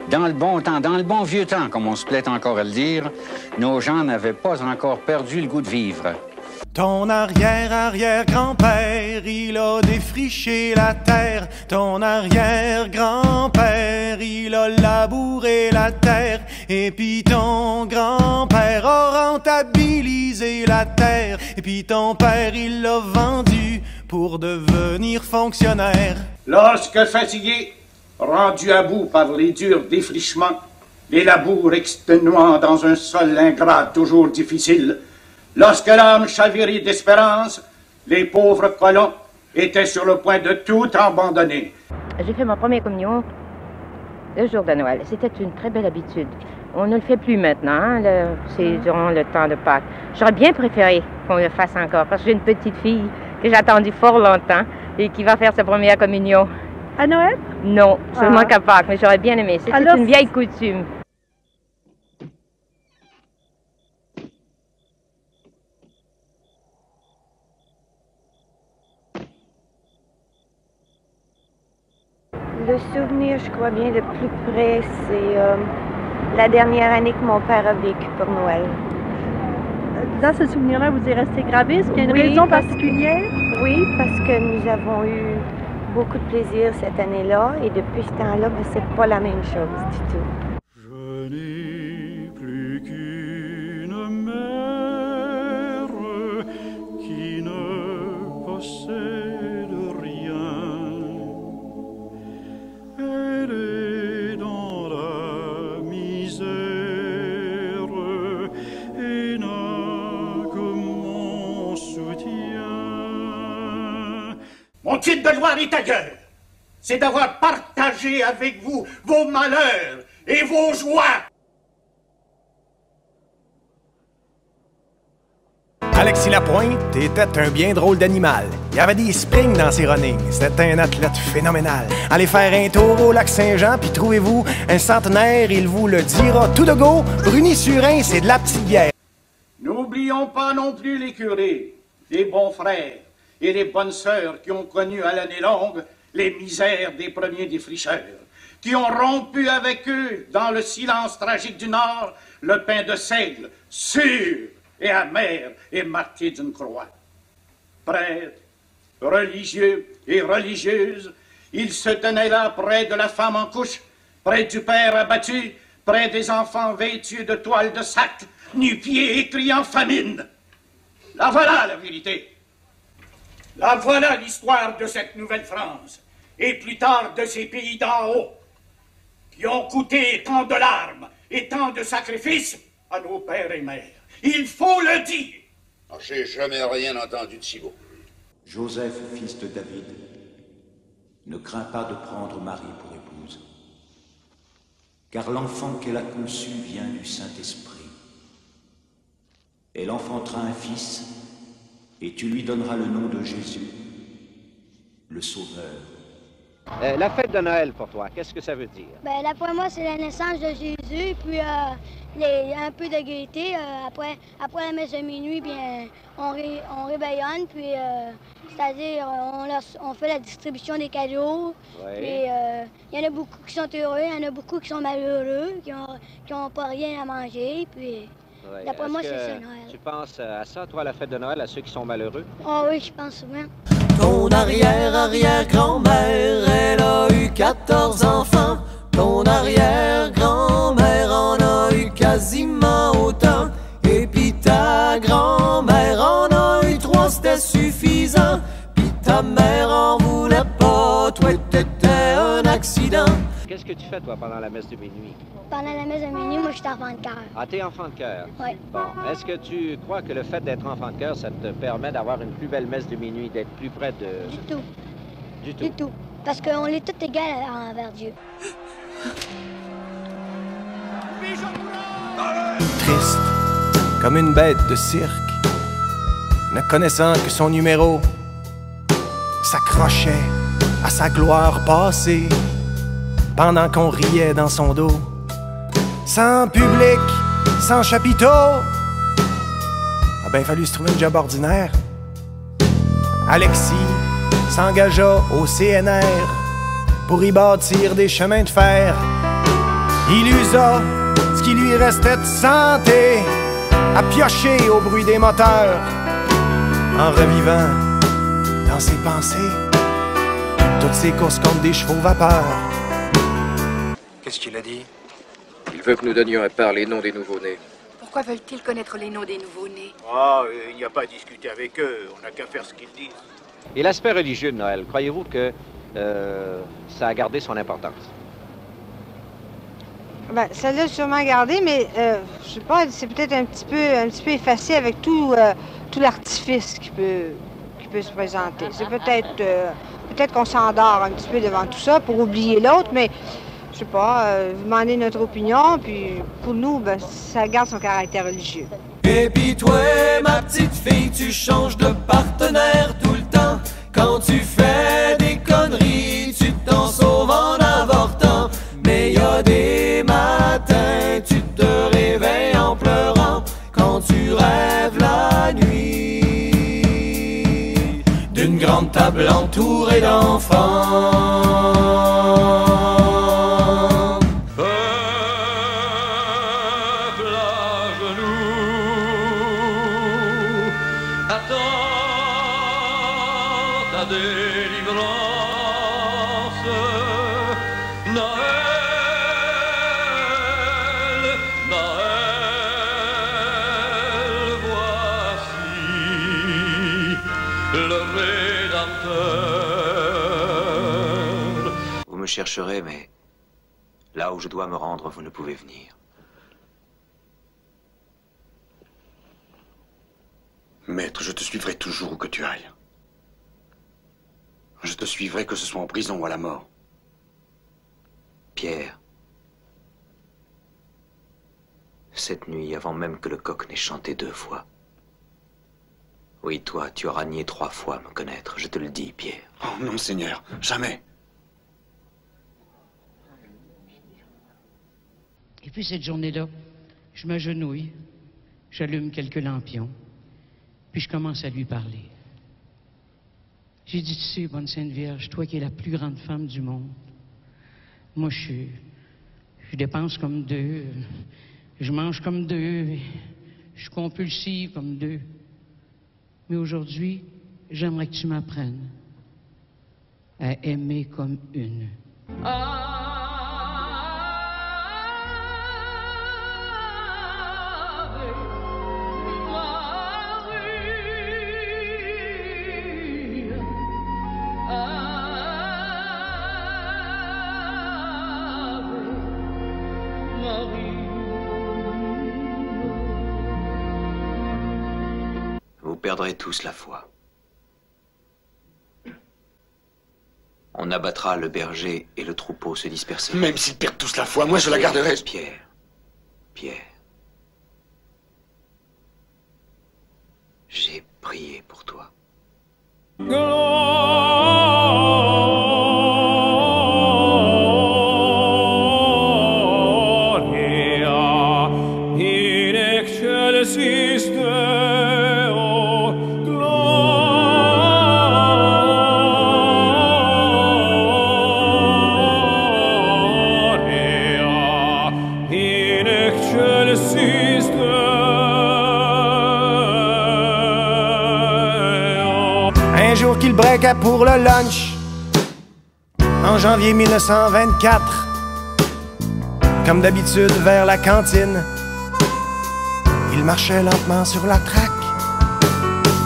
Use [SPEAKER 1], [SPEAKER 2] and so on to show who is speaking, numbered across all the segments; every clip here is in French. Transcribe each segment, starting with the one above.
[SPEAKER 1] Dans le bon temps, dans le bon vieux temps, comme on se plaît encore à le dire, nos gens n'avaient pas encore perdu le goût de vivre.
[SPEAKER 2] Ton arrière-arrière-grand-père, il a défriché la terre. Ton arrière-grand-père, il a labouré la terre. Et puis ton grand-père a rentabilisé la terre. Et puis ton père, il l'a vendu pour devenir fonctionnaire.
[SPEAKER 3] Lorsque fatigué, rendu à bout par les durs défrichements, les labours exténuants dans un sol ingrat toujours difficile, lorsque l'âme chavirait d'espérance, les pauvres colons étaient sur le point de tout abandonner.
[SPEAKER 4] J'ai fait ma première communion le jour de Noël. C'était une très belle habitude. On ne le fait plus maintenant, hein, c'est durant le temps de Pâques. J'aurais bien préféré qu'on le fasse encore, parce que j'ai une petite fille que j'ai attendue fort longtemps et qui va faire sa première communion.
[SPEAKER 5] À Noël?
[SPEAKER 4] Non, seulement qu'à Pâques, mais j'aurais bien aimé. C'est une vieille coutume.
[SPEAKER 6] Le souvenir, je crois bien, le plus près, c'est la dernière année que mon père a vécu pour Noël.
[SPEAKER 5] Dans ce souvenir-là, vous y restez gravé? Est-ce qu'il y a une raison particulière?
[SPEAKER 6] Oui, parce que nous avons eu beaucoup de plaisir cette année-là et depuis ce temps-là, c'est pas la même chose du tout.
[SPEAKER 2] Je n'ai plus qu'une mère qui ne possède rien. Elle est dans la misère et n'a que mon soutien.
[SPEAKER 3] Mon titre de gloire est ailleurs. C'est d'avoir partagé avec vous vos malheurs et vos joies.
[SPEAKER 2] Alexis Lapointe était un bien drôle d'animal. Il y avait des springs dans ses runnings. C'était un athlète phénoménal. Allez faire un tour au lac Saint-Jean, puis trouvez-vous un centenaire, il vous le dira tout de go. Bruni-Surin, c'est de la petite bière.
[SPEAKER 3] N'oublions pas non plus les curés, les bons frères et les bonnes sœurs qui ont connu à l'année longue les misères des premiers défricheurs, qui ont rompu avec eux, dans le silence tragique du Nord, le pain de seigle, sûr et amer et marqué d'une croix. Prêtres, religieux et religieuses, ils se tenaient là près de la femme en couche, près du père abattu, près des enfants vêtus de toiles de sac, nu-pieds et criant famine. La voilà la vérité. La voilà l'histoire de cette nouvelle France, et plus tard de ces pays d'en haut, qui ont coûté tant de larmes et tant de sacrifices à nos pères et mères. Il faut le dire.
[SPEAKER 7] J'ai jamais rien entendu de si beau.
[SPEAKER 8] Joseph, fils de David, ne crains pas de prendre Marie pour épouse, car l'enfant qu'elle a conçu vient du Saint-Esprit. Elle enfantera un fils, et tu lui donneras le nom de Jésus, le Sauveur.
[SPEAKER 9] La fête de Noël pour toi, qu'est-ce que ça veut dire?
[SPEAKER 10] Ben là pour moi c'est la naissance de Jésus, puis un peu de gaieté. Après la messe de minuit, bien on réveillonne, puis c'est-à-dire on fait la distribution des cadeaux.
[SPEAKER 9] Ouais.
[SPEAKER 10] Puis il y en a beaucoup qui sont heureux, il y en a beaucoup qui sont malheureux, qui ont pas rien à manger, puis
[SPEAKER 9] Ouais.
[SPEAKER 10] d'après moi c'est ça Noël.
[SPEAKER 9] Tu penses à ça, toi, à la fête de Noël, à ceux qui sont malheureux?
[SPEAKER 10] Ah oui, je pense souvent.
[SPEAKER 11] Ton arrière-arrière-grand-mère, elle a eu 14 enfants. Ton arrière-grand-mère en a eu quasiment autant. Et puis ta grand-mère en a eu 3, c'était suffisant. Puis ta mère en voulait pas, toi t'étais un accident.
[SPEAKER 9] Qu'est-ce que tu fais, toi, pendant la messe de minuit?
[SPEAKER 10] Pendant la messe de minuit, moi je suis enfant de cœur.
[SPEAKER 9] Ah, t'es enfant de cœur?
[SPEAKER 10] Oui.
[SPEAKER 9] Bon, est-ce que tu crois que le fait d'être enfant de cœur, ça te permet d'avoir une plus belle messe de minuit, d'être plus près de...
[SPEAKER 10] Du tout.
[SPEAKER 9] Du tout?
[SPEAKER 10] Du tout. Parce qu'on est tous égaux envers Dieu.
[SPEAKER 2] Triste, comme une bête de cirque, ne connaissant que son numéro, s'accrochait à sa gloire passée, pendant qu'on riait dans son dos. Sans public, sans chapiteau, a bien fallu se trouver un job ordinaire. Alexis s'engagea au CNR pour y bâtir des chemins de fer. Il usa ce qui lui restait de santé à piocher au bruit des moteurs, en revivant dans ses pensées toutes ses courses contre des chevaux vapeur.
[SPEAKER 12] Qu'est-ce qu'il a dit?
[SPEAKER 13] Il veut que nous donnions à part les noms des nouveaux-nés.
[SPEAKER 14] Pourquoi veulent-ils connaître les noms des nouveaux-nés?
[SPEAKER 7] Ah, il n'y a pas à discuter avec eux, on n'a qu'à faire ce qu'ils disent.
[SPEAKER 9] Et l'aspect religieux de Noël, croyez-vous que ça a gardé son importance?
[SPEAKER 15] Ben, ça l'a sûrement gardé, mais je sais pas, c'est peut-être un petit peu effacé avec tout l'artifice qui peut se présenter. C'est peut-être qu'on s'endort un petit peu devant tout ça pour oublier l'autre, mais je sais pas, vous demandez notre opinion, puis pour nous, ben, ça garde son caractère religieux.
[SPEAKER 11] Et puis toi, ma petite fille, tu changes de partenaire tout le temps. Quand tu fais des conneries, tu t'en sauves en avortant. Mais y a des matins, tu te réveilles en pleurant quand tu rêves la nuit d'une grande table entourée d'enfants.
[SPEAKER 8] Vous me chercherez, mais là où je dois me rendre, vous ne pouvez venir.
[SPEAKER 16] Maître, je te suivrai toujours où que tu ailles. Je te suivrai que ce soit en prison ou à la mort.
[SPEAKER 8] Pierre, cette nuit, avant même que le coq n'ait chanté 2 fois. Oui, toi, tu auras nié 3 fois me connaître, je te le dis, Pierre.
[SPEAKER 16] Oh non, Seigneur, jamais.
[SPEAKER 17] Et puis cette journée-là, je m'agenouille, j'allume quelques lampions, puis je commence à lui parler. J'ai dit, tu sais, bonne Sainte Vierge, toi qui es la plus grande femme du monde, moi je dépense comme 2, je mange comme 2, je suis compulsive comme 2. Mais aujourd'hui, j'aimerais que tu m'apprennes à aimer comme une.
[SPEAKER 8] Vous perdrez tous la foi. On abattra le berger et le troupeau se dispersera.
[SPEAKER 16] Même s'ils perdent tous la foi, moi je la garderai.
[SPEAKER 8] Pierre, j'ai prié pour toi.
[SPEAKER 2] Un jour qu'il breaka pour le lunch, en janvier 1924, comme d'habitude vers la cantine, il marchait lentement sur la traque.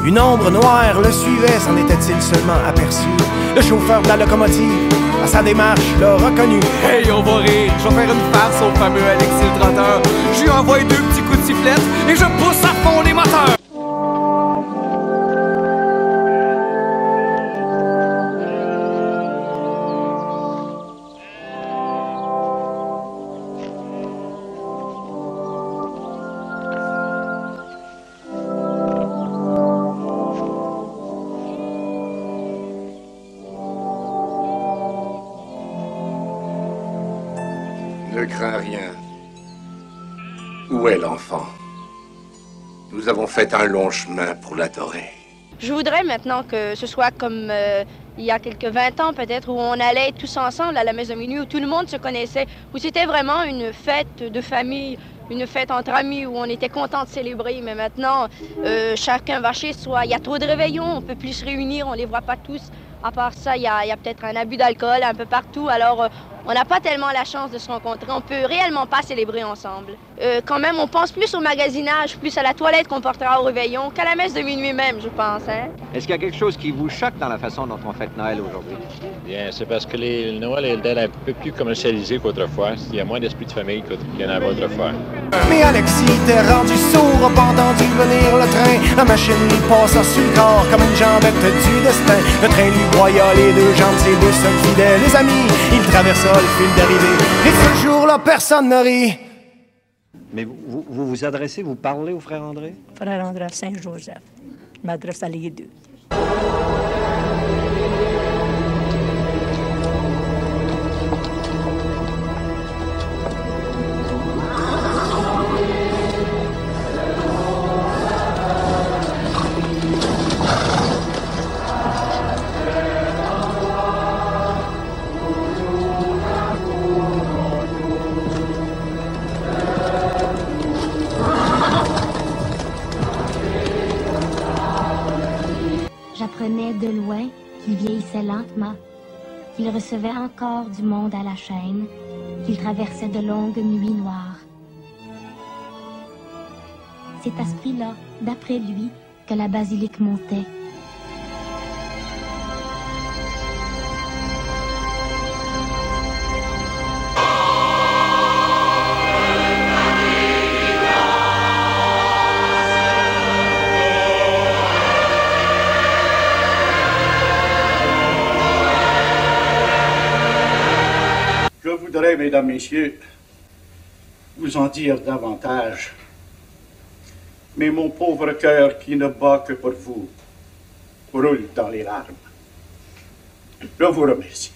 [SPEAKER 2] Une ombre noire le suivait, s'en était-il seulement aperçu? Le chauffeur de la locomotive, à sa démarche, l'a reconnu.
[SPEAKER 18] Hey, on va rire, je vais faire une farce au fameux Alexis le trotteur. Je lui envoie 2 petits coups de sifflette et je pousse à fond les moteurs.
[SPEAKER 16] Ne crains rien. Où est l'enfant? Nous avons fait un long chemin pour l'adorer.
[SPEAKER 19] Je voudrais maintenant que ce soit comme il y a quelques 20 ans peut-être, où on allait tous ensemble à la messe de minuit, où tout le monde se connaissait, où c'était vraiment une fête de famille, une fête entre amis, où on était content de célébrer. Mais maintenant, chacun va chez soi. Il y a trop de réveillons, on ne peut plus se réunir, on ne les voit pas tous. À part ça, il y a peut-être un abus d'alcool un peu partout. Alors, on n'a pas tellement la chance de se rencontrer. On peut réellement pas célébrer ensemble. Quand même, on pense plus au magasinage, plus à la toilette qu'on portera au réveillon qu'à la messe de minuit même, je pense. Hein?
[SPEAKER 9] Est-ce qu'il y a quelque chose qui vous choque dans la façon dont on fête Noël aujourd'hui?
[SPEAKER 20] Bien, c'est parce que le Noël est un peu plus commercialisé qu'autrefois. Il y a moins d'esprit de famille qu'il y en avait autrefois.
[SPEAKER 2] Mais Alexis était rendu sourd, pas entendu venir le train. La machine lui passa sur le corps comme une jambette du destin. Le train lui broya les deux jambes, ses deux seuls fidèles. Les amis, il traversa le fil d'arrivée. Et ce jour-là, personne ne rit.
[SPEAKER 9] Mais vous adressez, vous parlez au frère André?
[SPEAKER 21] Frère André Saint-Joseph. Je m'adresse à les deux.
[SPEAKER 22] J'apprenais de loin qu'il vieillissait lentement, qu'il recevait encore du monde à la chaîne, qu'il traversait de longues nuits noires. C'est à ce prix-là, d'après lui, que la basilique montait.
[SPEAKER 3] Je voudrais, mesdames, messieurs, vous en dire davantage. Mais mon pauvre cœur qui ne bat que pour vous roule dans les larmes. Je vous remercie.